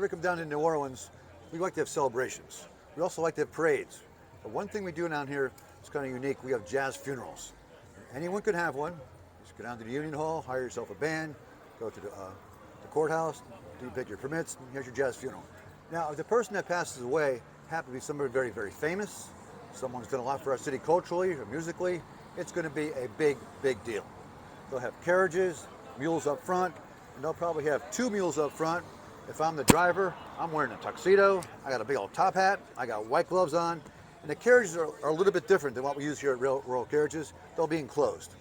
When we come down to New Orleans, we like to have celebrations. We also like to have parades. But one thing we do down here is kind of unique. We have jazz funerals. Anyone could have one. Just go down to the Union Hall, hire yourself a band, go to the courthouse, pick your permits, and here's your jazz funeral. Now, if the person that passes away happens to be somebody very, very famous, someone who's done a lot for our city culturally or musically, it's going to be a big, big deal. They'll have carriages, mules up front, and they'll probably have 2 mules up front. If I'm the driver, I'm wearing a tuxedo, I got a big old top hat, I got white gloves on, and the carriages are a little bit different than what we use here at Royal Carriages. They'll be enclosed.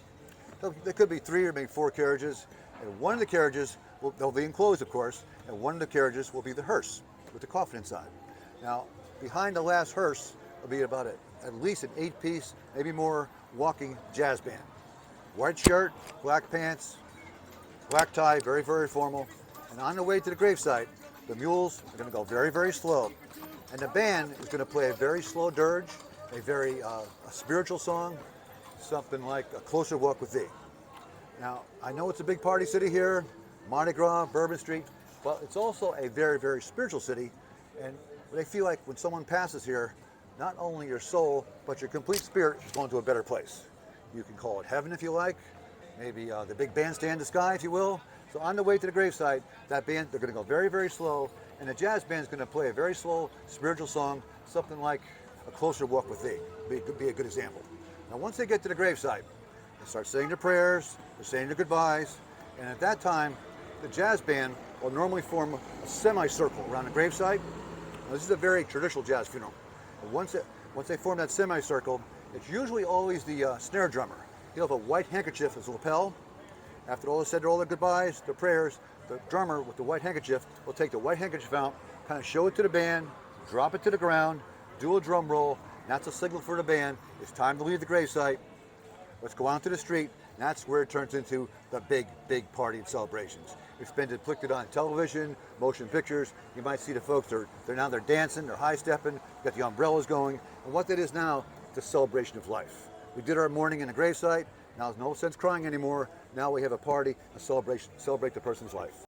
There could be 3 or maybe 4 carriages, and one of the carriages, they'll be enclosed of course, and one of the carriages will be the hearse with the coffin inside. Now, behind the last hearse will be about at least an 8-piece, maybe more, walking jazz band. White shirt, black pants, black tie, very, very formal. And on the way to the gravesite, the mules are going to go very, very slow. And the band is going to play a very slow dirge, a very a spiritual song, something like A Closer Walk with Thee. Now, I know it's a big party city here, Mardi Gras, Bourbon Street, but it's also a very, very spiritual city. And they feel like when someone passes here, not only your soul, but your complete spirit is going to a better place. You can call it heaven if you like, maybe the big bandstand in the sky, if you will. So on the way to the gravesite, that band, they're going to go very, very slow, and the jazz band is going to play a very slow spiritual song, something like A Closer Walk with Thee. Be a good example. Now, once they get to the gravesite, they start saying their prayers, they're saying their goodbyes, and at that time, the jazz band will normally form a semicircle around the gravesite. Now, this is a very traditional jazz funeral. But once they form that semicircle, it's usually always the snare drummer. He'll have a white handkerchief as a lapel. After all is said, all their goodbyes, their prayers, the drummer with the white handkerchief will take the white handkerchief out, kind of show it to the band, drop it to the ground, do a drum roll, and that's a signal for the band. It's time to leave the gravesite. Let's go out to the street. And that's where it turns into the big, big party and celebrations. It's been depicted on television, motion pictures. You might see the folks, they're dancing, they're high stepping, got the umbrellas going. And what that is now, it's a celebration of life. We did our mourning in the gravesite. Now there's no sense crying anymore. Now we have a party, a celebration, celebrate the person's life.